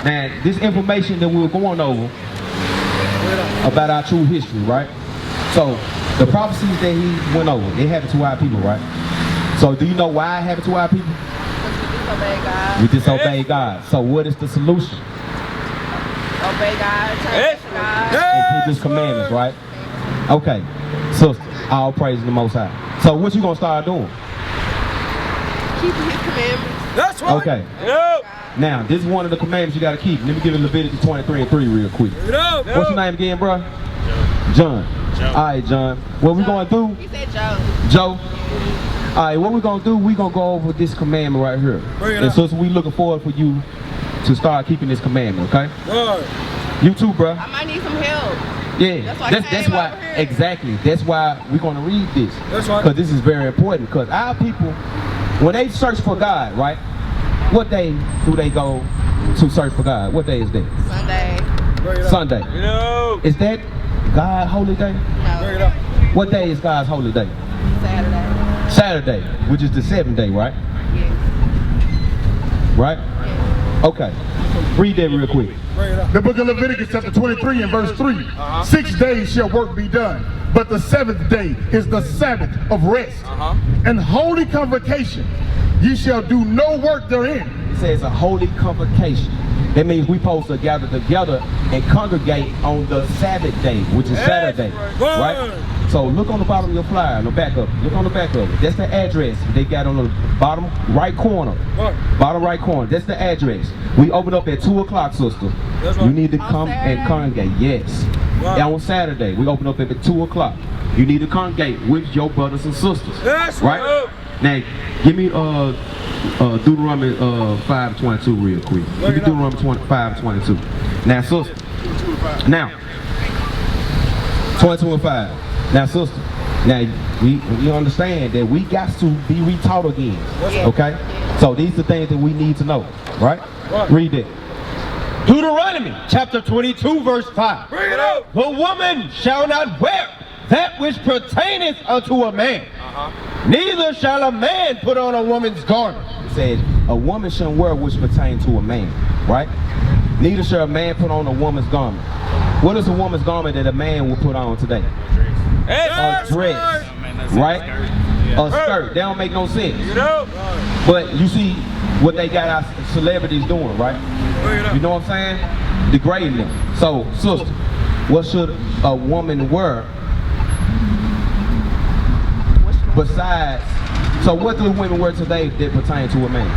Now, this information that we were going over about our true history, right? So, the prophecies that he went over, they happened to our people, right? So, do you know why it happened to our people? We disobeyed God. So, what is the solution? Obey God, turn to God, and keep His commandments, right? Okay, sister, all praise the Most High. So, what you gonna start doing? keeping His commandments. That's right. Okay. Now, this is one of the commandments you got to keep. Let me give it Leviticus 23:3 real quick. What's your name again, bro? John. All right, John. What we going to do? He said Joe. Joe? All right, what we going to do, we going to go over this commandment right here. And so we looking forward for you to start keeping this commandment, okay? You too, bro. I might need some help. Yeah, that's why, exactly. That's why we're going to read this. That's right. Because this is very important. Because our people, when they search for God, right? What day do they go to search for God? What day is that? Sunday. Sunday. Is that God's holy day? No. What day is God's holy day? Saturday. Saturday, which is the 7th day, right? Yes. Right? Yes. Okay. Read that real quick. The book of Leviticus chapter 23 and verse 3. 6 days shall work be done, but the 7th day is the Sabbath of rest and holy convocation. Ye shall do no work therein. It says a holy convocation. That means we supposed to gather together and congregate on the Sabbath day, which is Saturday, right? So look on the bottom of your flyer, on the back of it. Look on the back of it. That's the address they got on the bottom right corner. Bottom right corner. That's the address. We open up at 2 o'clock, sister. You need to come and congregate. Yes. And on Saturday, we open up at 2 o'clock. You need to congregate with your brothers and sisters. Right? Now, give me Deuteronomy 5:22 real quick. Give me Deuteronomy 5:22. Now, sister. Now, 22 and 5. Now, sister. Now, we understand that we got to be retaught again. Okay? So these are things that we need to know. Right? Read it. Deuteronomy chapter 22 verse 5. The woman shall not wear that which pertaineth unto a man. Neither shall a man put on a woman's garment. It said a woman shouldn't wear which pertain to a man, right? Neither shall a man put on a woman's garment. What is a woman's garment that a man will put on today? A dress, right? A skirt. That don't make no sense. But you see what they got our celebrities doing, right? You know what I'm saying? Degrading them. So, sister, what should a woman wear? Besides, so what do women wear today that pertain to a man?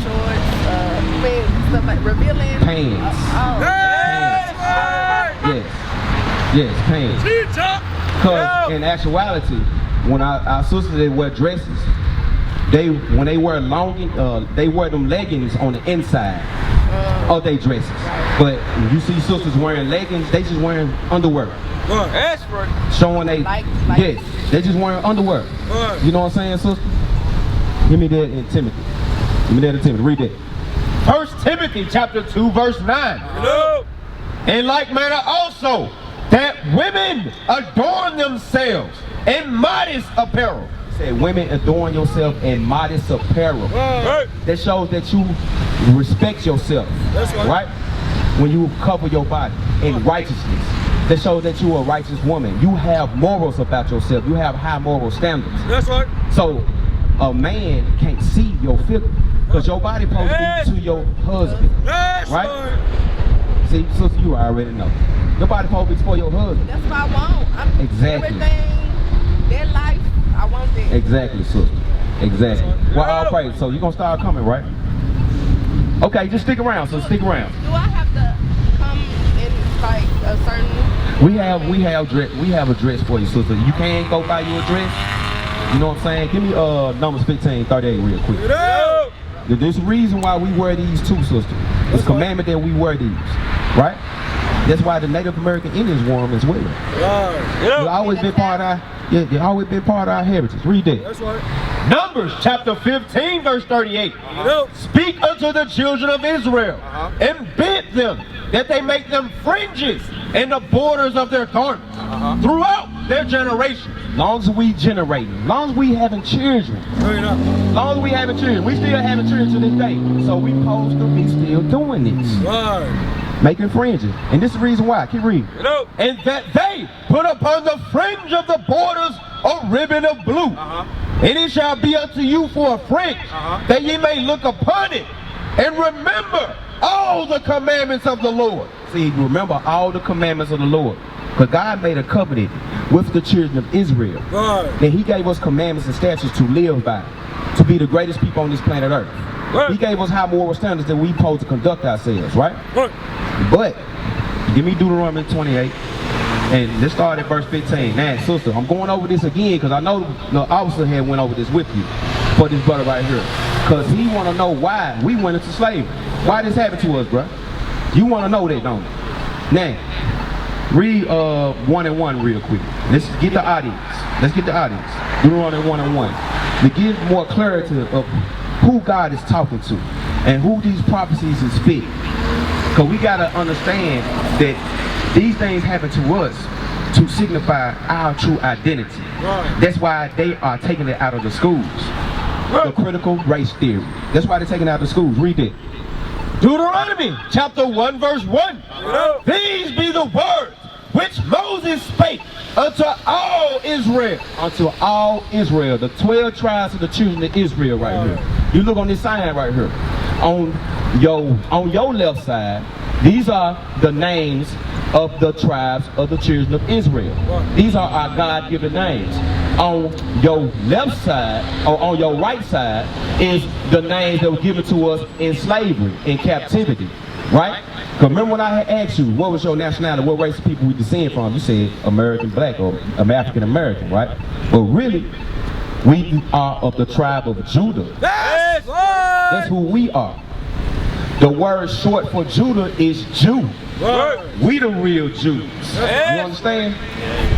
Shorts, stuff like revealing. Pants. Yes, pants. Because in actuality, when our sisters they wear dresses, when they wear they wear them leggings on the inside of their dresses. But when you see sisters wearing leggings, they just wearing underwear. Showing they, yes, they just wearing underwear. You know what I'm saying, sister? Give me that in Timothy. Give me that in Timothy. Read that. 1 Timothy chapter 2 verse 9. In like manner also, that women adorn themselves in modest apparel. Say women adorn yourself in modest apparel. That shows that you respect yourself, right? When you cover your body in righteousness. That shows that you're a righteous woman. You have morals about yourself. You have high moral standards. That's right. So a man can't see your figure because your body supposed to be to your husband, right? See, sister, you already know. Your body supposed to be for your husband. That's what I want. Exactly. Everything, their life, I want that. Exactly, sister. Exactly. Well, all praise. So you're gonna start coming, right? Okay, just stick around. So stick around. Do I have to come in like a certain? We have a dress for you, sister. You can't go buy you a dress. You know what I'm saying? Give me Numbers 15:38 real quick. There's a reason why we wear these too, sister. It's a commandment that we wear these, right? That's why the Native American Indians wore them as well. It's always been part of our heritage. Read that. That's right. Numbers chapter 15 verse 38. Speak unto the children of Israel and bid them that they make them fringes in the borders of their garments throughout their generation. Long as we generating, long as we having children, long as we having children, we still having children to this day. So we supposed to be still doing this. Making fringes. And this is the reason why. Keep reading. And that they put upon the fringe of the borders a ribbon of blue. And it shall be unto you for a fringe, that ye may look upon it and remember all the commandments of the Lord. See, remember all the commandments of the Lord. Because God made a covenant with the children of Israel. And he gave us commandments and statutes to live by, to be the greatest people on this planet Earth. He gave us high moral standards that we supposed to conduct ourselves, right? But, give me Deuteronomy 28, and let's start at verse 15. Now, sister, I'm going over this again because I know the officer had went over this with you for this brother right here. Because he want to know why we went into slavery. Why this happened to us, bro? You want to know that, don't you? Now, read 1 and 1 real quick. Let's get the audience. Let's get the audience. Deuteronomy 1 and 1. To give more clarity of who God is talking to and who these prophecies is fit. Because we got to understand that these things happen to us to signify our true identity. That's why they are taking it out of the schools. The critical race theory. That's why they're taking it out of the schools. Read it. Deuteronomy chapter 1 verse 1. These be the words which Moses spake unto all Israel. Unto all Israel, the 12 tribes of the children of Israel right here. You look on this sign right here. On your left side, these are the names of the tribes of the children of Israel. These are our God-given names. On your left side, or on your right side, is the names that were given to us in slavery, in captivity, right? Because remember when I had asked you, what was your nationality, what race of people we descend from? You said American black or African American, right? But really, we are of the tribe of Judah. That's who we are. The word short for Judah is Jew. We the real Jews. You understand?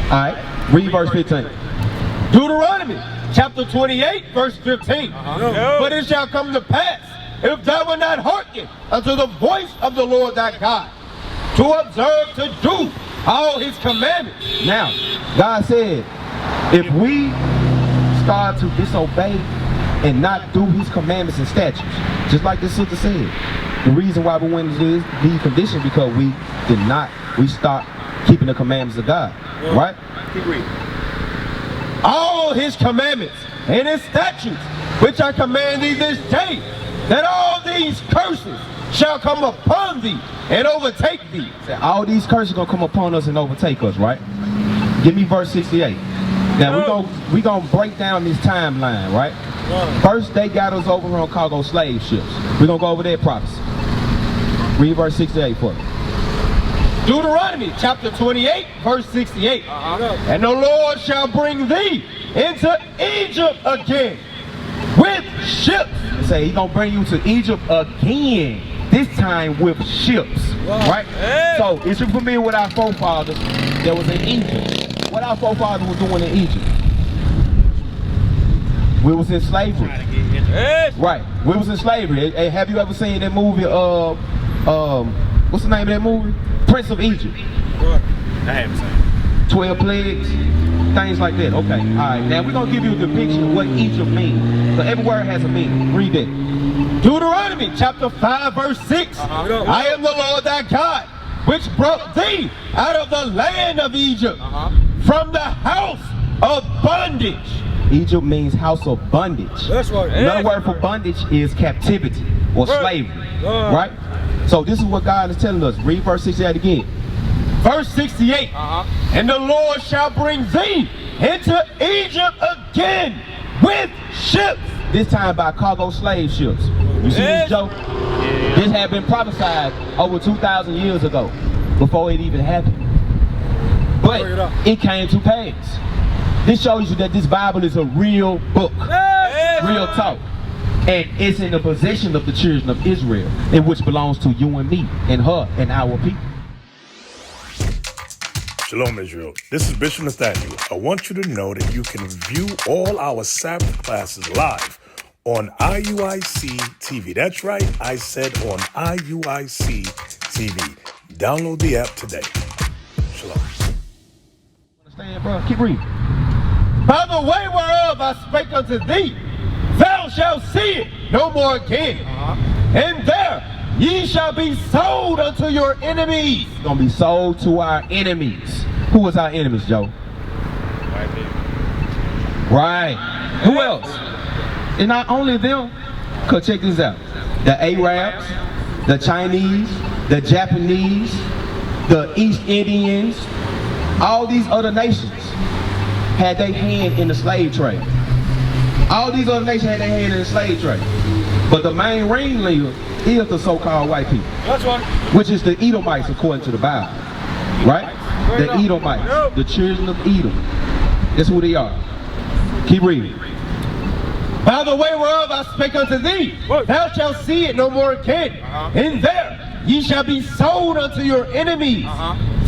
All right, read verse 15. Deuteronomy chapter 28 verse 15. But it shall come to pass, if thou wilt not hearken unto the voice of the Lord thy God, to observe to do all his commandments. Now, God said, if we start to disobey and not do his commandments and statutes, just like this sister said, the reason why we went into these conditions because we stopped keeping the commandments of God, right? Keep reading. All his commandments and his statutes, which I command thee this day, that all these curses shall come upon thee and overtake thee. All these curses are going to come upon us and overtake us, right? Give me verse 68. Now, we're gonna break down this timeline, right? First, they got us over on cargo slave ships. We're going to go over their prophecy. Read verse 68 for us. Deuteronomy chapter 28 verse 68. And the Lord shall bring thee into Egypt again with ships. Say he's gonna bring you to Egypt again, this time with ships, right? So is you familiar with our forefathers that was in Egypt? What our forefathers was doing in Egypt? We was in slavery. Right, we was in slavery. Hey, have you ever seen that movie, what's the name of that movie? Prince of Egypt. I haven't seen it. 12 plagues, things like that. Okay, all right. Now we're gonna give you a depiction of what Egypt means. So every word has a meaning. Read it. Deuteronomy chapter 5 verse 6. I am the Lord thy God, which brought thee out of the land of Egypt, from the house of bondage. Egypt means house of bondage. That's right. Another word for bondage is captivity or slavery, right? So this is what God is telling us. Read verse 68 again. Verse 68. And the Lord shall bring thee into Egypt again with ships. This time by cargo slave ships. You see this joke? This had been prophesied over 2,000 years ago, before it even happened. But it came to pass. This shows you that this Bible is a real book, real talk. And it's in the possession of the children of Israel, in which belongs to you and me, and her, and our people. Shalom, Israel. This is Bishop Nathaniel. I want you to know that you can view all our Sabbath classes live on IUIC TV. That's right, I said on IUIC TV. Download the app today. Shalom. Stand, bro. Keep reading. By the way whereof I spake unto thee, thou shalt see it no more again. And there ye shall be sold unto your enemies. It's gonna be sold to our enemies. Who is our enemies, Joe? White people. Right. Who else? And not only them, cause check this out. The Arabs, the Chinese, the Japanese, the East Indians, all these other nations had their hand in the slave trade. All these other nations had their hand in the slave trade. But the main ringleader is the so-called white people. That's right. Which is the Edomites according to the Bible. Right? The Edomites, the children of Edom. That's who they are. Keep reading. By the way whereof I spake unto thee, thou shalt see it no more again. And there ye shall be sold unto your enemies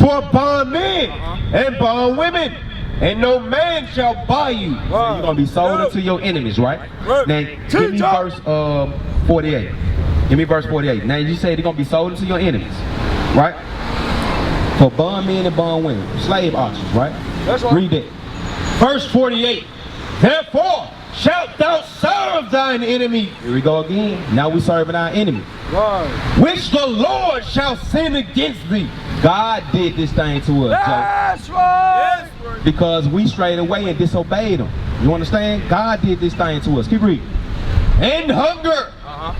for bondmen and bondwomen, and no man shall buy you. So you're going to be sold unto your enemies, right? Now, give me verse 48. Give me verse 48. Now, you say they're going to be sold unto your enemies, right? For bondmen and bondwomen, slave auctions, right? That's right. Read it. Verse 48. Therefore shalt thou serve thine enemy, Here we go again. Now we serving our enemies. which the Lord shall send against thee. God did this thing to us, That's right. Joe, because we strayed away and disobeyed him. You understand? God did this thing to us. Keep reading. In hunger,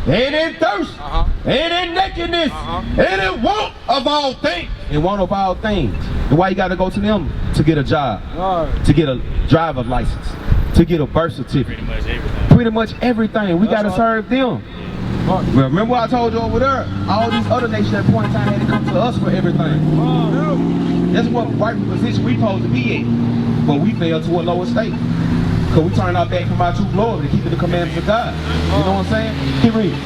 and in thirst, and in nakedness, and in want of all things. And one of all things. And why you got to go to them? To get a job, to get a driver's license, to get a birth certificate. Pretty much everything. Pretty much everything. We got to serve them. Remember what I told you over there? All these other nations at point in time had to come to us for everything. That's what rightful position we supposed to be in. But we fell to a lower state. Because we turned our back from our true glory to keeping the commandments of God. You know what I'm saying? Keep reading.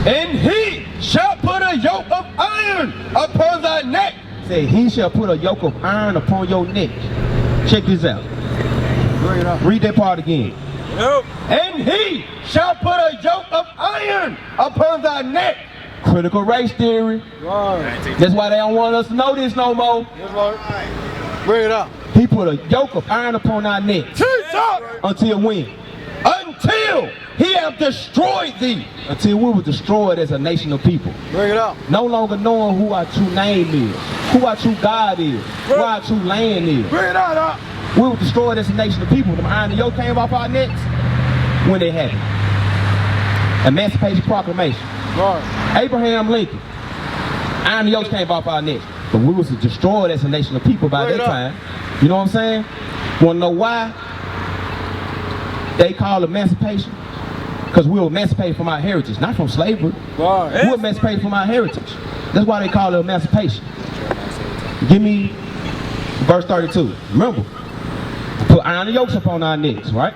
And he shall put a yoke of iron upon thy neck. Say, he shall put a yoke of iron upon your neck. Check this out. Read that part again. And he shall put a yoke of iron upon thy neck. Critical race theory. That's why they don't want us to know this no more. Bring it up. He put a yoke of iron upon our necks. Until when? Until he have destroyed thee. Until we were destroyed as a nation of people. Bring it up. No longer knowing who our true name is, who our true God is, where our true land is. Bring it up. We were destroyed as a nation of people. The iron yoke came off our necks when they happened. Emancipation Proclamation. Abraham Lincoln. Iron yokes came off our necks. But we was destroyed as a nation of people by that time. You know what I'm saying? Wanna know why they call emancipation? Because we were emancipated from our heritage, not from slavery. We were emancipated from our heritage. That's why they call it emancipation. Give me verse 32. Remember, put iron yokes upon our necks, right?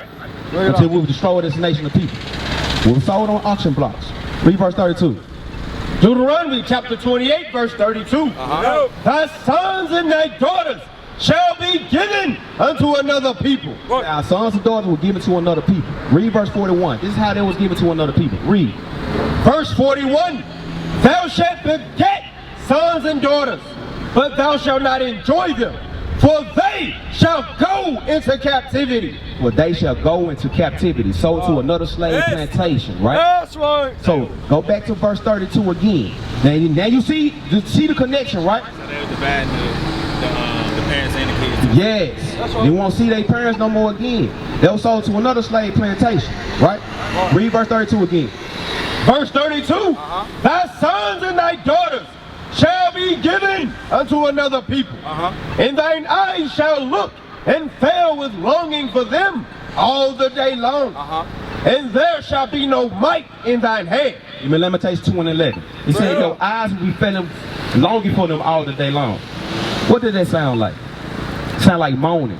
Until we were destroyed as a nation of people. We were sold on auction blocks. Read verse 32. Deuteronomy chapter 28 verse 32. Thy sons and thy daughters shall be given unto another people. Our sons and daughters were given to another people. Read verse 41. This is how they was given to another people. Read. Verse 41. Thou shalt beget sons and daughters, but thou shalt not enjoy them, for they shall go into captivity. Well, they shall go into captivity, sold to another slave plantation, right? That's right. So go back to verse 32 again. Now you see the connection, right? So they were dividing the parents and the kids. Yes. They won't see their parents no more again. They were sold to another slave plantation, right? Read verse 32 again. Verse 32. Thy sons and thy daughters shall be given unto another people, and thine eyes shall look and fail with longing for them all the day long, and there shall be no might in thine hand. In Lamentations 2 and 11, it said your eyes will be failing, longing for them all the day long. What did that sound like? Sound like moaning,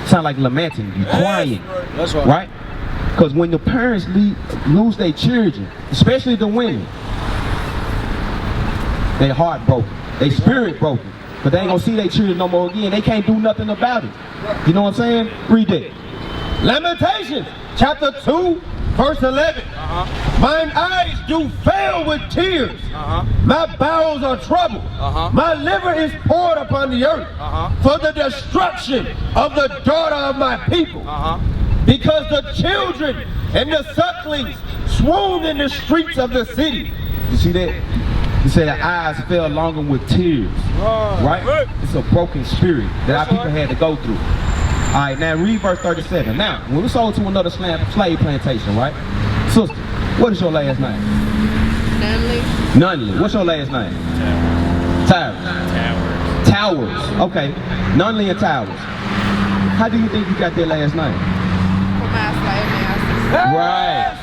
sound like lamenting, you crying. That's right? Because when the parents lose their children, especially the women, they heart broken, they spirit broken, because they ain't gonna see their children no more again. They can't do nothing about it. You know what I'm saying? Read that. Lamentations chapter 2 Verse 11. Mine eyes do fail with tears. My bowels are troubled. My liver is poured upon the earth for the destruction of the daughter of my people. Because the children and the sucklings swoon in the streets of the city. You see that? He said the eyes fell longer with tears. Right? It's a broken spirit that our people had to go through. All right, now read verse 37. Now, when we sold to another slave plantation, right? Sister, what is your last name? Nunley. What's your last name? Towers. Towers. Okay. Nunley and Towers. How do you think you got their last name? From my slave masters. Right.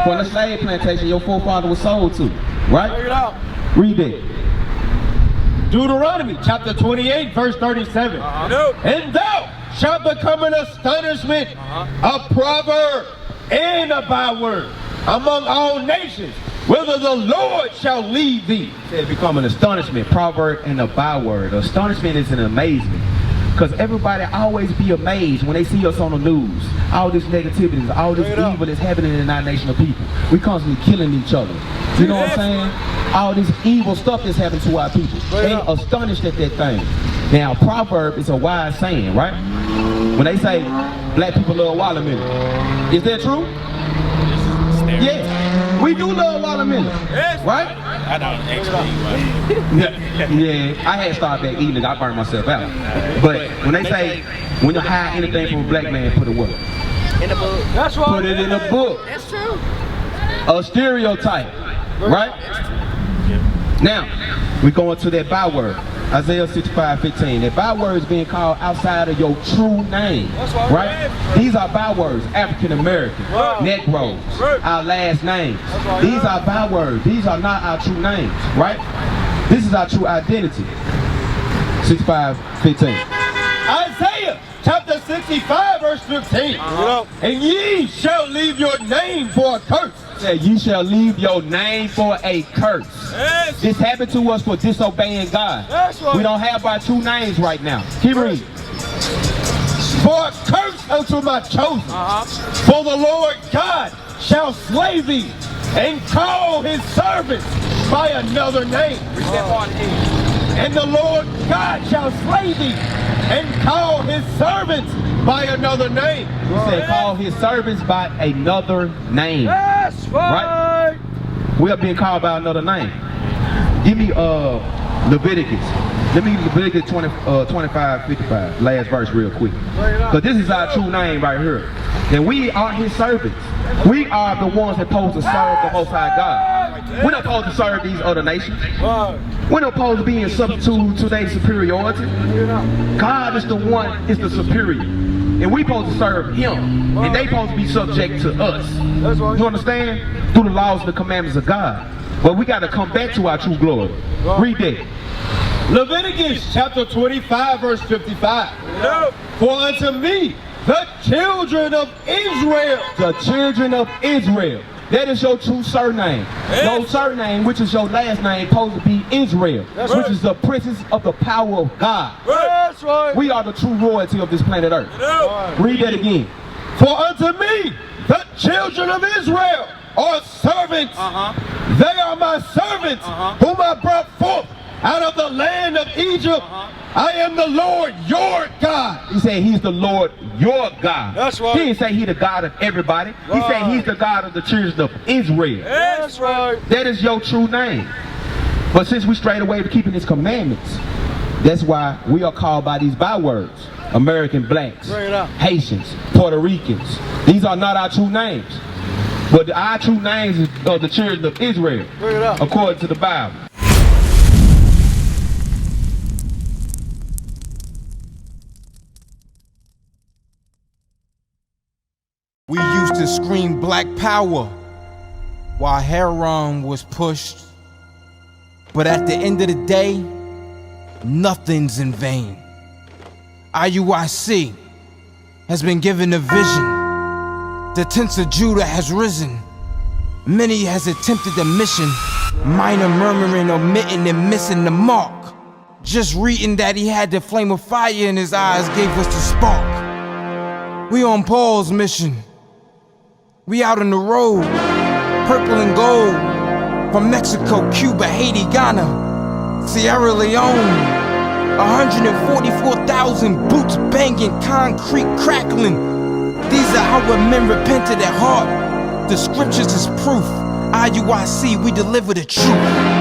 From the slave plantation your forefather was sold to. Right? Figure it out. Read it. Deuteronomy chapter 28, verse 37. And thou shalt become an astonishment, a proverb, and a byword among all nations, whither the Lord shall lead thee. It become an astonishment, proverb, and a byword. Astonishment is an amazement. Because everybody always be amazed when they see us on the news. All this negativity, all this evil that's happening in our nation of people. We constantly killing each other. You know what I'm saying? All this evil stuff that's happening to our people. They astonished at that thing. Now, proverb is a wise saying, right? When they say black people love watermelon, is that true? Yeah, we do love watermelon, right? I don't actually. Yeah, I had started back eating it. I burned myself out. But when they say when you hide anything from a black man, put it what? In the book. That's right. Put it in a book. That's true. A stereotype, right? Now, we going to that byword. Isaiah 65:15. That byword is being called outside of your true name, right? These are bywords, African American, Negroes, our last names. These are bywords. These are not our true names, right? This is our true identity. 65:15. Isaiah chapter 65, verse 15. And ye shall leave your name for a curse. Said, ye shall leave your name for a curse. This happened to us for disobeying God. We don't have our true names right now. Keep reading. For a curse unto my chosen. For the Lord God shall slay thee and call his servants by another name. And the Lord God shall slay thee and call his servants by another name. He said, call his servants by another name. That's right. We are being called by another name. Give me Leviticus. Let me Leviticus 25:55. Last verse real quick. Because this is our true name right here. And we are his servants. We are the ones that supposed to serve the Most High God. We're not supposed to serve these other nations. We're not supposed to be in substitute to their superiority. God is the one, is the superior. And we supposed to serve him. And they supposed to be subject to us. You understand? Through the laws and the commandments of God. But we got to come back to our true glory. Read that. Leviticus chapter 25, verse 55. For unto me, the children of Israel. The children of Israel. That is your true surname. Your surname, which is your last name, supposed to be Israel, which is the princess of the power of God. That's right. We are the true royalty of this planet Earth. Read that again. For unto me, the children of Israel are servants. They are my servants, whom I brought forth out of the land of Egypt. I am the Lord your God. He said he's the Lord your God. That's right. He didn't say he's the God of everybody. He said he's the God of the children of Israel. That's right. That is your true name. But since we strayed away to keeping his commandments, that's why we are called by these bywords. American blacks, Haitians, Puerto Ricans. These are not our true names. But our true names are the children of Israel, according to the Bible. We used to scream black power while heroin was pushed. But at the end of the day, nothing's in vain. IUIC has been given a vision. The tents of Judah has risen. Many has attempted the mission. Minor murmuring, omitting, and missing the mark. Just reading that he had the flame of fire in his eyes gave us the spark. We on Paul's mission. We out on the road, purple and gold. From Mexico, Cuba, Haiti, Ghana, Sierra Leone. 144,000 boots banging, concrete crackling. These are our men repented at heart. The scriptures is proof. IUIC, we deliver the truth.